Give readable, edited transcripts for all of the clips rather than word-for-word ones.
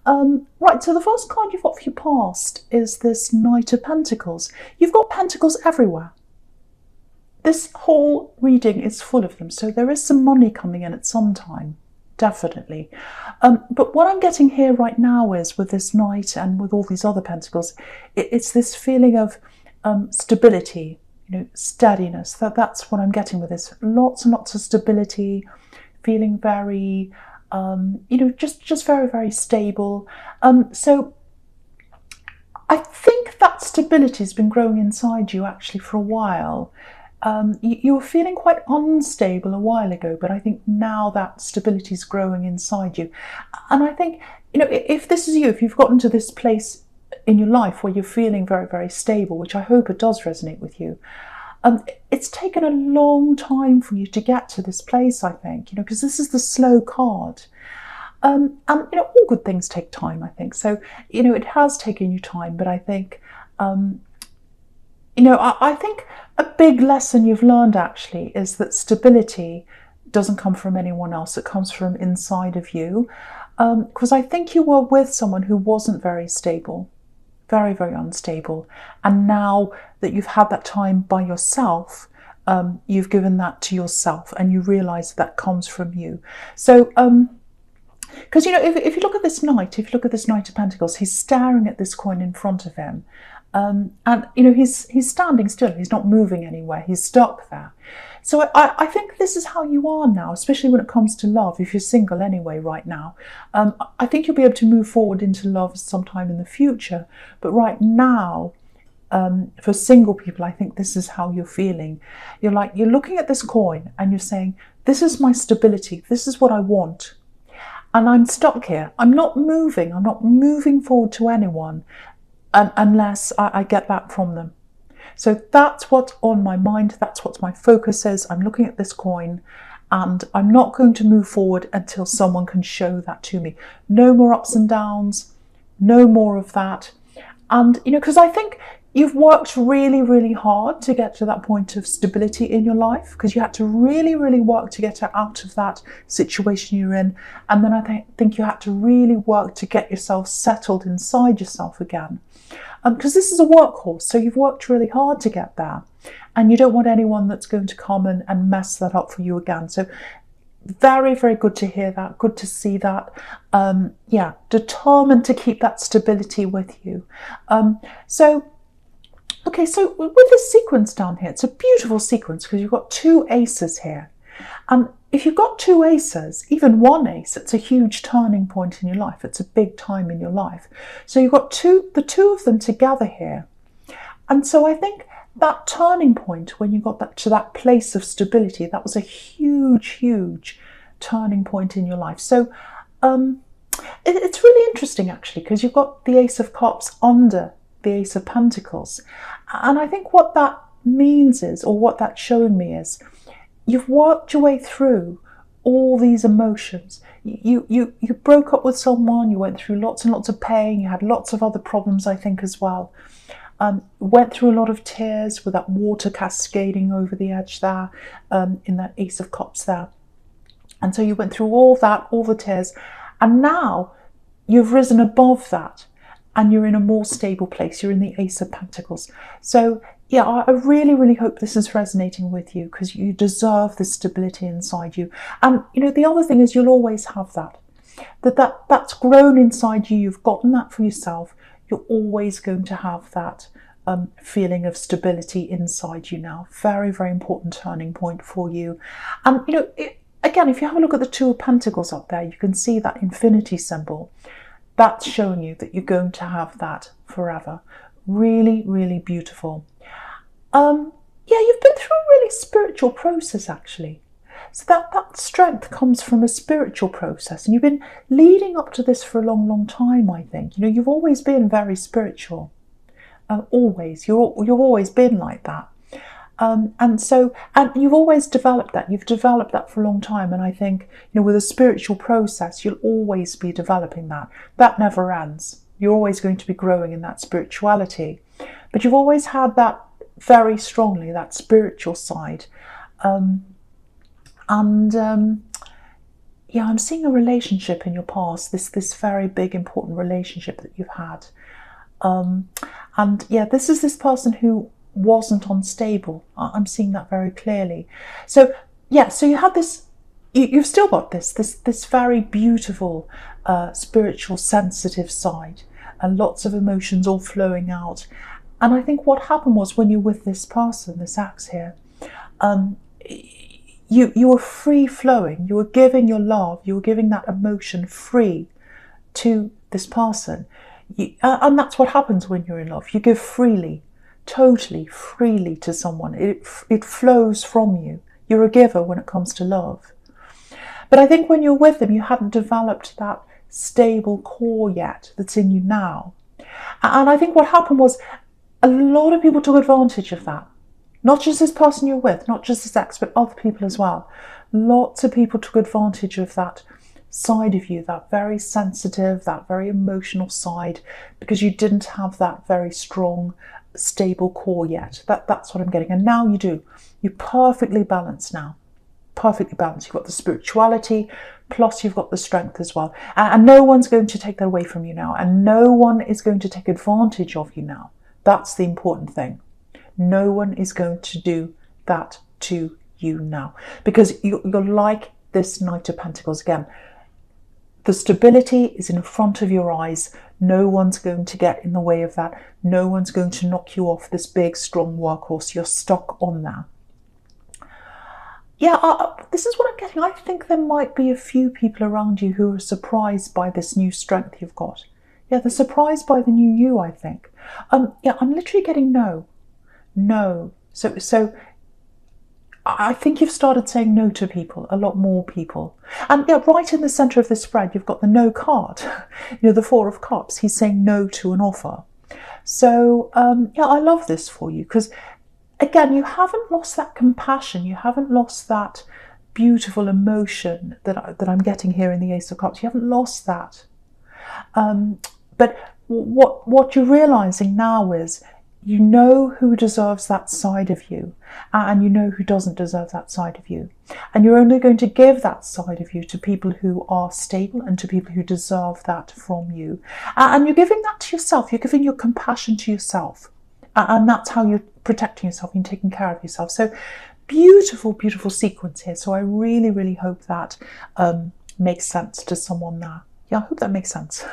Right, so the first card you've got for your past is this Knight of Pentacles. You've got pentacles everywhere. This whole reading is full of them, so there is some money coming in at some time, definitely. But what I'm getting here right now is, with this Knight and with all these other pentacles, it's this feeling of stability, steadiness. That's what I'm getting with this. Lots and lots of stability, feeling very, just very, very stable. So I think that stability has been growing inside you actually for a while. You were feeling quite unstable a while ago, but I think now that stability is growing inside you. And I think, if this is you, if you've gotten to this place in your life where you're feeling very, very stable, which I hope it does resonate with you, it's taken a long time for you to get to this place, I think, because this is the slow card. And, all good things take time, I think. So, it has taken you time, but I think, I think a big lesson you've learned actually is that stability doesn't come from anyone else. It comes from inside of you. Because I think you were with someone who wasn't very stable, very, very unstable. And now that you've had that time by yourself, you've given that to yourself and you realise that comes from you. So, because, if you look at this Knight, if you look at this Knight of Pentacles, he's staring at this coin in front of him. And, he's standing still. He's not moving anywhere. He's stuck there. So I think this is how you are now, especially when it comes to love, if you're single anyway right now. I think you'll be able to move forward into love sometime in the future. But right now, for single people, I think this is how you're feeling. You're looking at this coin and you're saying, this is my stability. This is what I want. And I'm stuck here. I'm not moving. I'm not moving forward to anyone unless I get that from them. So that's what's on my mind. That's what my focus is. I'm looking at this coin and I'm not going to move forward until someone can show that to me. No more ups and downs. No more of that. And, because I think you've worked really, really hard to get to that point of stability in your life, because you had to really, really work to get out of that situation you're in. And then I think you had to really work to get yourself settled inside yourself again. Because this is a workhorse, so you've worked really hard to get there. And you don't want anyone that's going to come and mess that up for you again. So very, very good to hear that. Good to see that. Determined to keep that stability with you. Okay, so with this sequence down here, it's a beautiful sequence because you've got two aces here. And if you've got two aces, even one ace, it's a huge turning point in your life. It's a big time in your life. So you've got the two of them together here. And so I think that turning point, when you got to that place of stability, that was a huge, huge turning point in your life. So it's really interesting, actually, because you've got the Ace of Cups under the Ace of Pentacles. And I think what that means is, or what that's showing me is, you've worked your way through all these emotions. You broke up with someone, you went through lots and lots of pain, you had lots of other problems, I think, as well. Went through a lot of tears with that water cascading over the edge there, in that Ace of Cups there. And so you went through all that, all the tears, and now you've risen above that and you're in a more stable place. You're in the Ace of Pentacles. So yeah, I really, really hope this is resonating with you, because you deserve this stability inside you. And, the other thing is, you'll always have that. That's grown inside you. You've gotten that for yourself. You're always going to have that feeling of stability inside you now. Very, very important turning point for you. And, again, if you have a look at the Two of Pentacles up there, you can see that infinity symbol. That's showing you that you're going to have that forever. Really, really beautiful. You've been through a really spiritual process, actually. So that strength comes from a spiritual process. And you've been leading up to this for a long, long time, I think. You've always been very spiritual. Always. You've always been like that. And you've always developed that. You've developed that for a long time. And I think, with a spiritual process, you'll always be developing that. That never ends. You're always going to be growing in that spirituality. But you've always had that very strongly, that spiritual side. yeah, I'm seeing a relationship in your past, this very big, important relationship that you've had. And yeah, this is this person who wasn't unstable. I'm seeing that very clearly. So yeah, so you had this, you've still got this very beautiful, spiritual, sensitive side, and lots of emotions all flowing out. And I think what happened was, when you're with this person, this axe here, you were free flowing. You were giving your love. You were giving that emotion free to this person. And that's what happens when you're in love. You give freely, totally freely to someone. It flows from you. You're a giver when it comes to love. But I think when you're with them, you haven't developed that stable core yet that's in you now. And I think what happened was, a lot of people took advantage of that. Not just this person you're with, not just this ex, but other people as well. Lots of people took advantage of that side of you, that very sensitive, that very emotional side, because you didn't have that very strong, stable core yet. That's what I'm getting. And now you do. You're perfectly balanced now. Perfectly balanced. You've got the spirituality, plus you've got the strength as well. And no one's going to take that away from you now. And no one is going to take advantage of you now. That's the important thing. No one is going to do that to you now, because you're like this Knight of Pentacles again. The stability is in front of your eyes. No one's going to get in the way of that. No one's going to knock you off this big, strong workhorse. You're stuck on that. Yeah, this is what I'm getting. I think there might be a few people around you who are surprised by this new strength you've got. Yeah, they're surprised by the new you, I think. Yeah, I'm literally getting no. No. So I think you've started saying no to people, a lot more people. And yeah, right in the centre of this spread, you've got the no card. The Four of Cups. He's saying no to an offer. So yeah, I love this for you, because again, you haven't lost that compassion. You haven't lost that beautiful emotion that I'm getting here in the Ace of Cups. You haven't lost that. But what you're realising now is, you know who deserves that side of you, and you know who doesn't deserve that side of you. And you're only going to give that side of you to people who are stable and to people who deserve that from you. And you're giving that to yourself. You're giving your compassion to yourself. And that's how you're protecting yourself and taking care of yourself. So beautiful, beautiful sequence here. So I really, really hope that makes sense to someone now. Yeah, I hope that makes sense.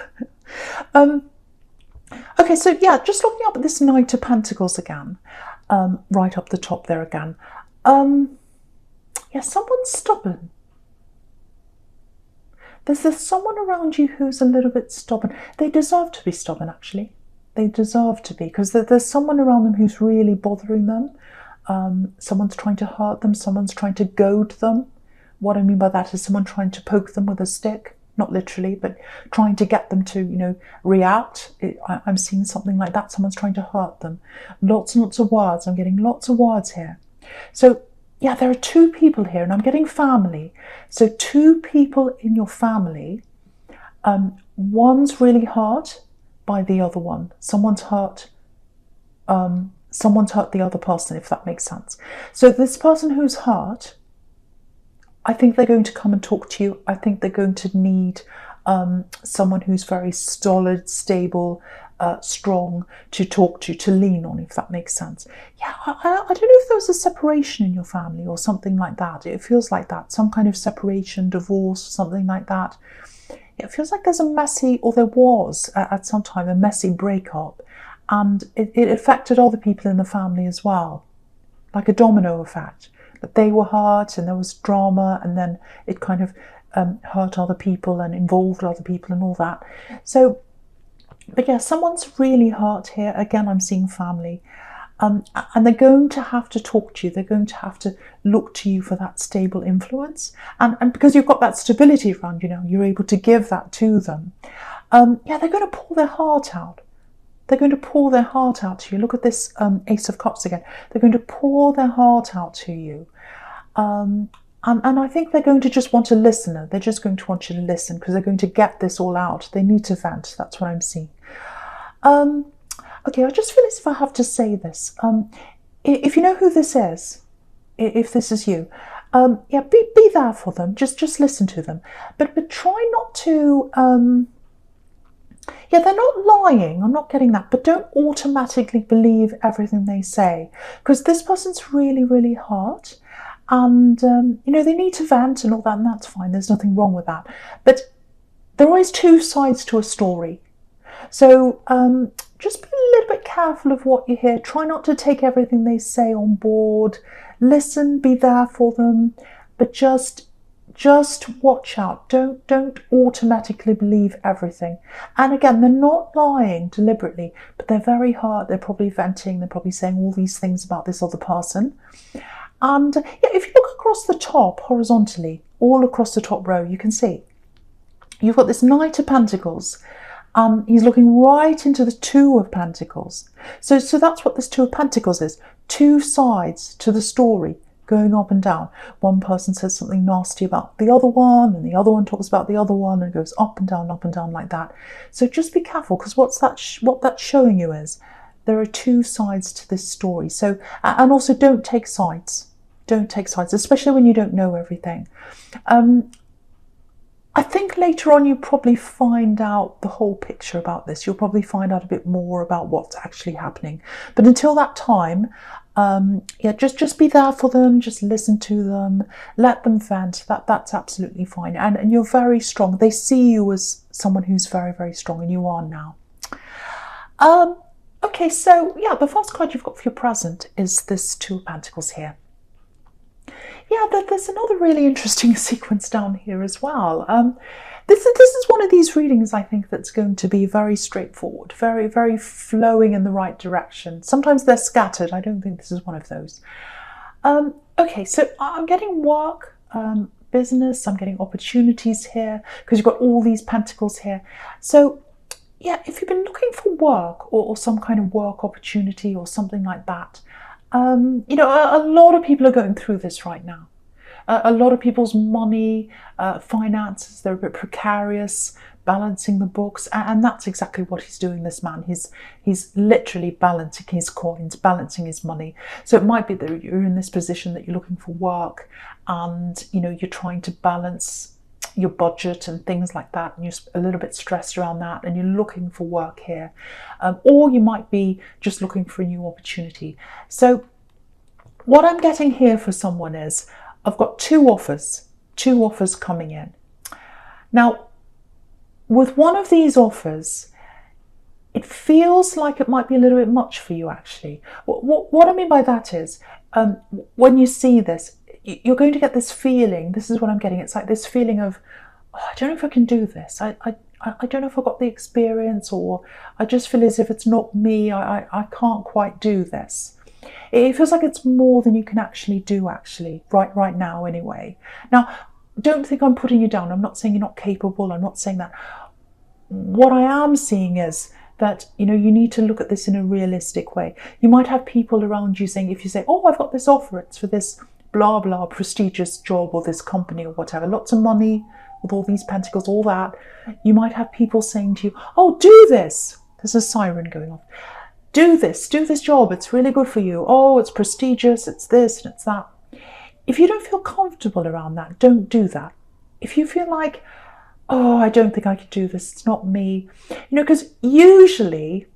Okay, so yeah, just looking up at this Knight of Pentacles again, right up the top there again. Yeah, someone's stubborn. There's someone around you who's a little bit stubborn. They deserve to be stubborn, actually. They deserve to be, because there's someone around them who's really bothering them. Someone's trying to hurt them. Someone's trying to goad them. What I mean by that is someone trying to poke them with a stick. Not literally, but trying to get them to, react. I'm seeing something like that. Someone's trying to hurt them. Lots and lots of words. I'm getting lots of words here. So, yeah, there are two people here, and I'm getting family. So two people in your family. One's really hurt by the other one. Someone's hurt the other person, if that makes sense. So this person who's hurt, I think they're going to come and talk to you. I think they're going to need someone who's very solid, stable, strong to talk to lean on, if that makes sense. Yeah, I don't know if there was a separation in your family or something like that. It feels like that. Some kind of separation, divorce, something like that. It feels like there's a messy, or there was at some time, a messy breakup. And it affected other people in the family as well. Like a domino effect. That they were hurt and there was drama, and then it kind of hurt other people and involved other people and all that. So, but yeah, someone's really hurt here. Again, I'm seeing family. And they're going to have to talk to you. They're going to have to look to you for that stable influence. And because you've got that stability around you now, you're able to give that to them. Yeah, they're going to pour their heart out. They're going to pour their heart out to you. Look at this Ace of Cups again. They're going to pour their heart out to you. And I think they're going to just want a listener. They're just going to want you to listen, because they're going to get this all out. They need to vent. That's what I'm seeing. Okay, I just feel as if I have to say this. If you know who this is, if this is you, Yeah, be there for them. Just listen to them, but try not to. Yeah, they're not lying. I'm not getting that, but don't automatically believe everything they say, because this person's really, really hurt, and they need to vent and all that, and that's fine. There's nothing wrong with that, but there are always two sides to a story. So just be a little bit careful of what you hear. Try not to take everything they say on board. Listen, be there for them, but just watch out. Don't automatically believe everything. And again, they're not lying deliberately, but they're very hurt. They're probably venting. They're probably saying all these things about this other person. And yeah, if you look across the top horizontally, all across the top row, you can see you've got this Knight of Pentacles. He's looking right into the Two of Pentacles. So that's what this Two of Pentacles is. Two sides to the story going up and down. One person says something nasty about the other one, and the other one talks about the other one, and it goes up and down like that. So just be careful, because what that's showing you is there are two sides to this story. So, and also don't take sides. Don't take sides, especially when you don't know everything. I think later on you probably find out the whole picture about this. You'll probably find out a bit more about what's actually happening. But until that time, yeah, just be there for them. Just listen to them. Let them vent. That's absolutely fine. And you're very strong. They see you as someone who's very, very strong, and you are now. Okay, so yeah, the first card you've got for your present is this Two of Pentacles here. Yeah, there's another really interesting sequence down here as well. This is one of these readings, I think, that's going to be very straightforward, very, very flowing in the right direction. Sometimes they're scattered. I don't think this is one of those. Okay, so I'm getting work, business, I'm getting opportunities here, because you've got all these pentacles here. So yeah, if you've been looking for work or some kind of work opportunity or something like that, a lot of people are going through this right now. A lot of people's money, finances, they're a bit precarious, balancing the books, and that's exactly what he's doing, this man. He's literally balancing his coins, balancing his money. So it might be that you're in this position that you're looking for work, and you're trying to balance your budget and things like that, and you're a little bit stressed around that, and you're looking for work here, or you might be just looking for a new opportunity. So what I'm getting here for someone is I've got two offers coming in. Now, with one of these offers, it feels like it might be a little bit much for you, actually. What I mean by that is, when you see this, you're going to get this feeling. This is what I'm getting. It's like this feeling of, oh, I don't know if I can do this. I don't know if I've got the experience, or I just feel as if it's not me. I can't quite do this. It feels like it's more than you can actually do, right now anyway. Now, don't think I'm putting you down. I'm not saying you're not capable. I'm not saying that. What I am seeing is that, you need to look at this in a realistic way. You might have people around you saying, if you say, oh, I've got this offer, it's for this blah, blah, prestigious job or this company or whatever, lots of money with all these pentacles, all that. You might have people saying to you, oh, do this. There's a siren going off. Do this job, it's really good for you. Oh, it's prestigious, it's this and it's that. If you don't feel comfortable around that, don't do that. If you feel like, oh, I don't think I could do this, it's not me. Because usually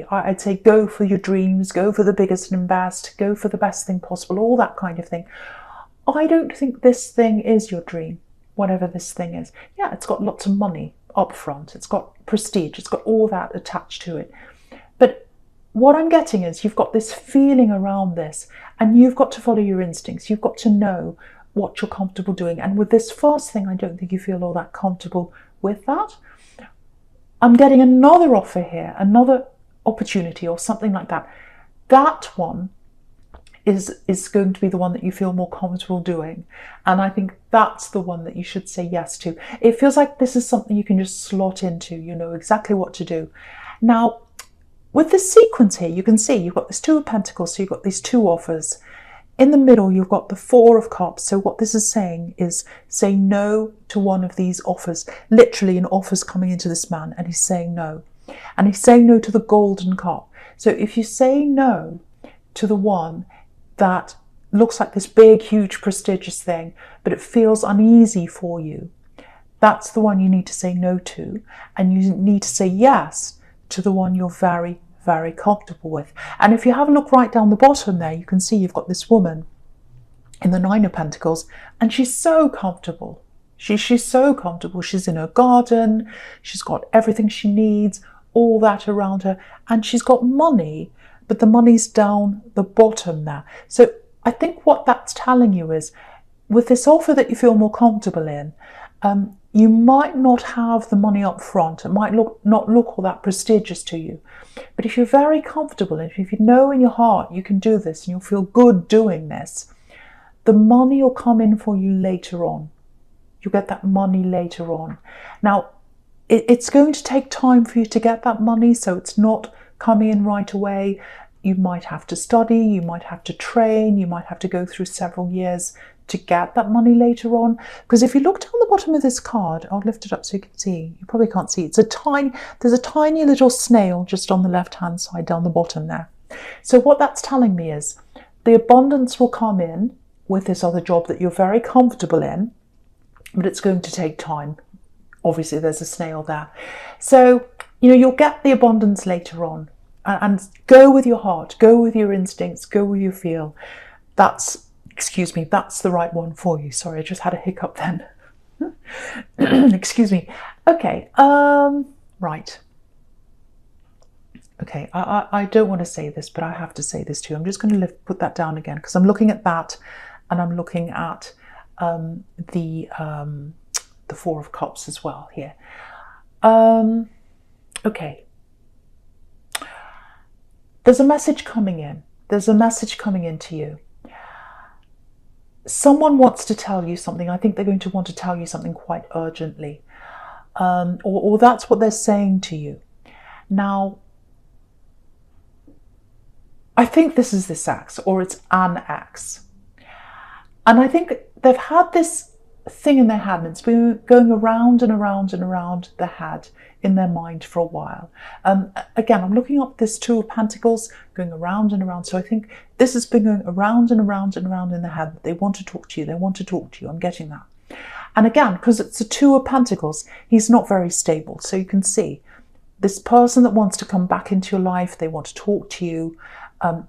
I'd say go for your dreams, go for the biggest and best, go for the best thing possible, all that kind of thing. I don't think this thing is your dream, whatever this thing is. Yeah, it's got lots of money up front, it's got prestige, it's got all that attached to it. But what I'm getting is you've got this feeling around this, and you've got to follow your instincts. You've got to know what you're comfortable doing. And with this first thing, I don't think you feel all that comfortable with that. I'm getting another offer here, another opportunity or something like that. That one is going to be the one that you feel more comfortable doing. And I think that's the one that you should say yes to. It feels like this is something you can just slot into. You know exactly what to do. Now, with this sequence here, you can see you've got this Two of Pentacles, so you've got these two offers. In the middle, you've got the Four of Cups. So what this is saying is say no to one of these offers. Literally an offer's coming into this man and he's saying no. And he's saying no to the Golden Cup. So if you say no to the one that looks like this big, huge, prestigious thing, but it feels uneasy for you, that's the one you need to say no to, and you need to say yes to the one you're very, very comfortable with. And if you have a look right down the bottom there, you can see you've got this woman in the Nine of Pentacles, and she's so comfortable. She's so comfortable. She's in her garden, she's got everything she needs, all that around her, and she's got money, but the money's down the bottom there. So I think what that's telling you is, with this offer that you feel more comfortable in, you might not have the money up front. It might not look all that prestigious to you. But if you're very comfortable, and if you know in your heart you can do this and you'll feel good doing this, the money will come in for you later on. You'll get that money later on. Now, it's going to take time for you to get that money, so it's not coming in right away. You might have to study, you might have to train, you might have to go through several years to get that money later on. Because if you look down the bottom of this card, I'll lift it up so you can see. You probably can't see. There's a tiny little snail just on the left-hand side down the bottom there. So what that's telling me is the abundance will come in with this other job that you're very comfortable in, but it's going to take time. Obviously, there's a snail there. So, you'll get the abundance later on. And go with your heart, go with your instincts, go with your feel. That's the right one for you. Sorry, I just had a hiccup then. Excuse me. Okay, right. Okay, I don't want to say this, but I have to say this to you. I'm just going to put that down again, because I'm looking at that, and I'm looking at the Four of Cups as well here. Okay. There's a message coming in. There's a message coming in to you. Someone wants to tell you something. I think they're going to want to tell you something quite urgently. Or that's what they're saying to you. Now, I think this is this ex, or it's an ex. And I think they've had this thing in their head, and it's been going around and around and around their head, in their mind for a while. Again, I'm looking up this Two of Pentacles going around and around. So I think this has been going around and around and around in their head. They want to talk to you. They want to talk to you. I'm getting that. And again, because it's a Two of Pentacles, he's not very stable. So you can see this person that wants to come back into your life, they want to talk to you.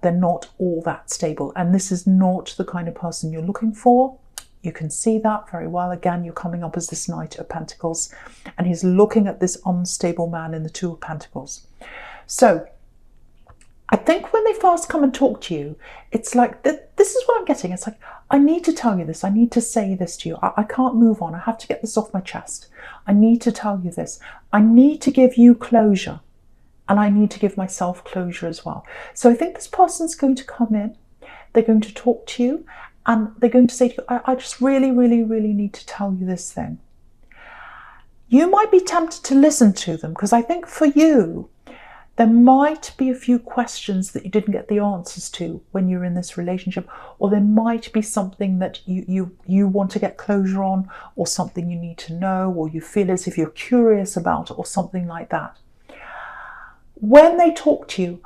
They're not all that stable. And this is not the kind of person you're looking for. You can see that very well. Again, you're coming up as this Knight of Pentacles, and he's looking at this unstable man in the Two of Pentacles. So I think when they first come and talk to you, it's like, this is what I'm getting. It's like, I need to tell you this. I need to say this to you. I can't move on. I have to get this off my chest. I need to tell you this. I need to give you closure, and I need to give myself closure as well. So I think this person's going to come in. They're going to talk to you, and they're going to say to you, I just really, really, really need to tell you this thing. You might be tempted to listen to them, because I think for you, there might be a few questions that you didn't get the answers to when you're in this relationship, or there might be something that you want to get closure on, or something you need to know, or you feel as if you're curious about it, or something like that. When they talk to you,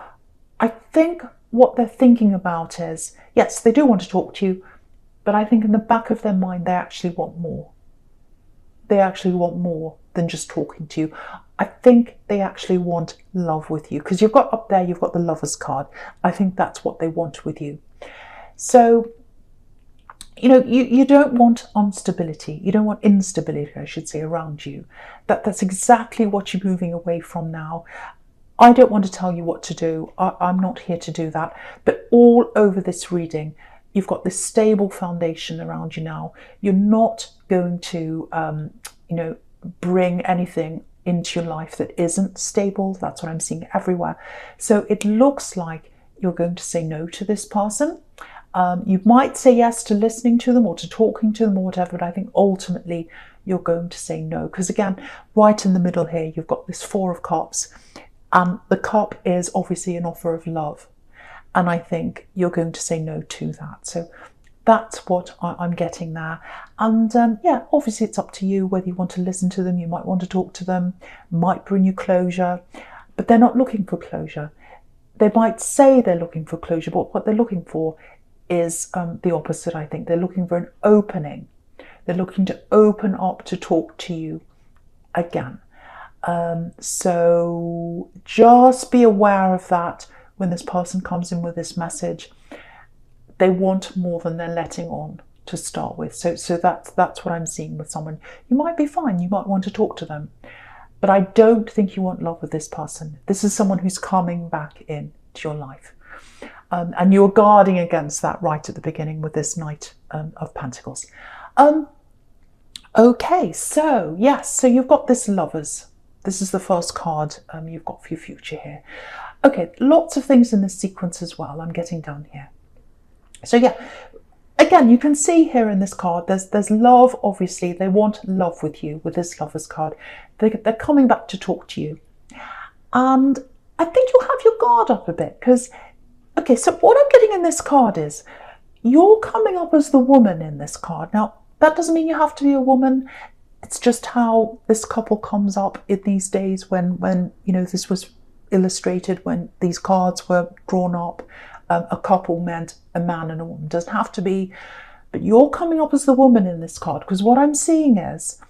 I think what they're thinking about is, yes, they do want to talk to you, but I think in the back of their mind, they actually want more. They actually want more than just talking to you. I think they actually want love with you, because you've got up there, you've got the Lover's card. I think that's what they want with you. So, you don't want instability. You don't want instability, I should say, around you. That's exactly what you're moving away from now. I don't want to tell you what to do. I'm not here to do that. But all over this reading, you've got this stable foundation around you now. You're not going to, bring anything into your life that isn't stable. That's what I'm seeing everywhere. So it looks like you're going to say no to this person. You might say yes to listening to them or to talking to them or whatever, but I think ultimately you're going to say no. Because again, right in the middle here, you've got this Four of Cups. The cup is obviously an offer of love. And I think you're going to say no to that. So that's what I'm getting there. And yeah, obviously it's up to you whether you want to listen to them. You might want to talk to them, might bring you closure, but they're not looking for closure. They might say they're looking for closure, but what they're looking for is the opposite, I think. They're looking for an opening. They're looking to open up to talk to you again. So just be aware of that when this person comes in with this message. They want more than they're letting on to start with. So that's what I'm seeing with someone. You might be fine. You might want to talk to them. But I don't think you want love with this person. This is someone who's coming back into your life. And you're guarding against that right at the beginning with this Knight of Pentacles. Okay, so yes, so you've got this Lovers. This is the first card you've got for your future here. Okay, lots of things in this sequence as well. I'm getting down here. So yeah, again, you can see here in this card, there's love, obviously. They want love with you with this Lovers card. They're coming back to talk to you. And I think you'll have your guard up a bit because, okay, so what I'm getting in this card is you're coming up as the woman in this card. Now, that doesn't mean you have to be a woman. It's just how this couple comes up in these days when you know, this was illustrated, when these cards were drawn up. A couple meant a man and a woman. It doesn't have to be, but you're coming up as the woman in this card because what I'm seeing is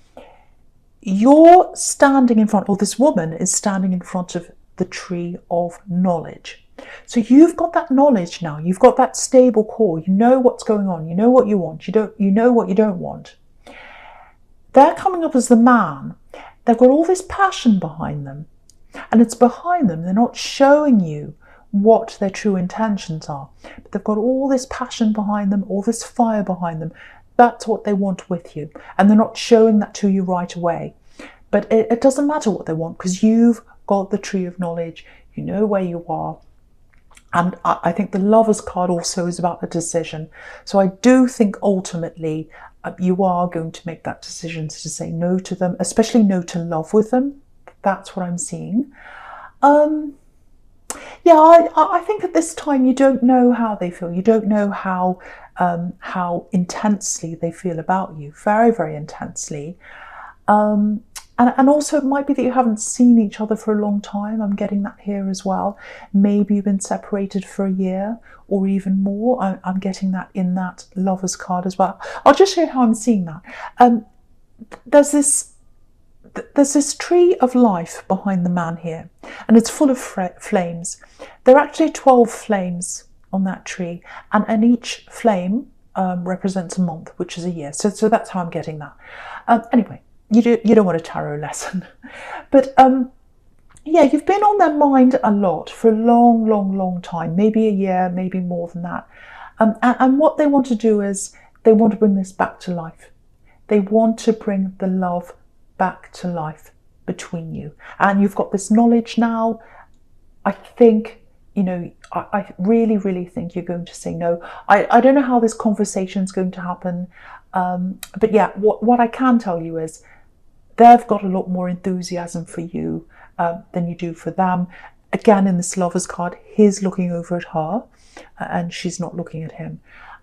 you're standing in front, or this woman is standing in front of the tree of knowledge. So you've got that knowledge now. You've got that stable core. You know what's going on. You know what you want. You know what you don't want. They're coming up as the man. They've got all this passion behind them, and it's behind them. They're not showing you what their true intentions are, but they've got all this passion behind them, all this fire behind them. That's what they want with you, and they're not showing that to you right away. But it doesn't matter what they want because you've got the tree of knowledge. You know where you are. And I think the Lovers card also is about a decision. So I do think ultimately you are going to make that decision to say no to them, especially no to love with them. That's what I'm seeing. Yeah, I think at this time you don't know how they feel. You don't know how intensely they feel about you. Very, very intensely. And also it might be that you haven't seen each other for a long time. I'm getting that here as well. Maybe you've been separated for a year or even more. I'm getting that in that Lovers card as well. I'll just show you how I'm seeing that. There's this tree of life behind the man here, and it's full of flames. There are actually 12 flames on that tree, and each flame represents a month, which is a year. So that's how I'm getting that. Anyway, you don't want a tarot lesson, but yeah, you've been on their mind a lot for a long, long, long time, maybe a year, maybe more than that. And what they want to do is they want to bring this back to life. They want to bring the love back to life between you, and you've got this knowledge now. I think, you know, I really, really think you're going to say no. I don't know how this conversation is going to happen, but yeah, what I can tell you is they've got a lot more enthusiasm for you than you do for them. Again, in this Lovers card, he's looking over at her and she's not looking at him.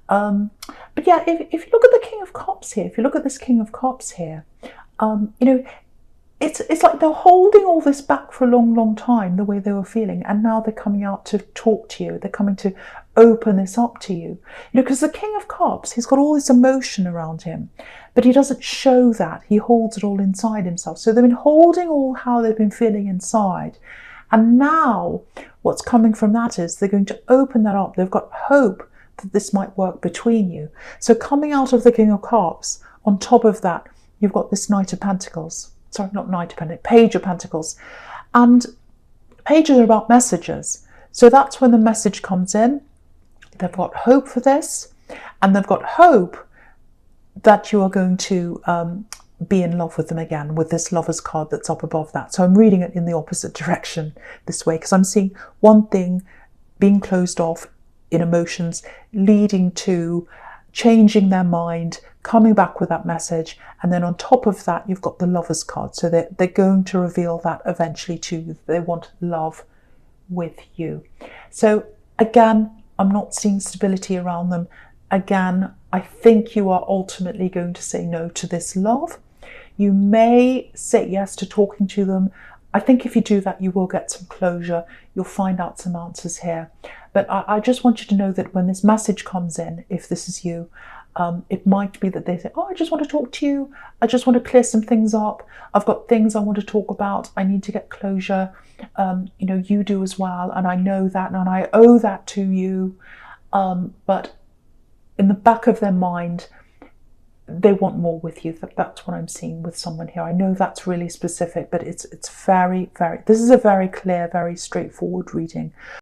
But yeah, if you look at the King of Cups here, if you look at this King of Cups here, you know, it's like they're holding all this back for a long, long time, the way they were feeling, and now they're coming out to talk to you. They're coming to open this up to you. You know, because the King of Cups, he's got all this emotion around him, but he doesn't show that. He holds it all inside himself. So they've been holding all how they've been feeling inside. And now what's coming from that is they're going to open that up. They've got hope that this might work between you. So coming out of the King of Cups, on top of that, you've got this Knight of Pentacles. Sorry, not Knight of Pentacles, Page of Pentacles. And pages are about messages. So that's when the message comes in. They've got hope for this, and they've got hope that you are going to be in love with them again with this Lovers card that's up above that. So I'm reading it in the opposite direction this way, because I'm seeing one thing being closed off in emotions, leading to changing their mind, coming back with that message, and then on top of that you've got the Lovers card. So they're going to reveal that eventually to you. They want love with you. So again, I'm not seeing stability around them. Again, I think you are ultimately going to say no to this love. You may say yes to talking to them. I think if you do that, you will get some closure. You'll find out some answers here. But I just want you to know that when this message comes in, if this is you, it might be that they say, oh, I just want to talk to you. I just want to clear some things up. I've got things I want to talk about. I need to get closure. You do as well. And I know that, and I owe that to you. But in the back of their mind, they want more with you. That's what I'm seeing with someone here. I know that's really specific, but it's very, very, this is a very clear, very straightforward reading.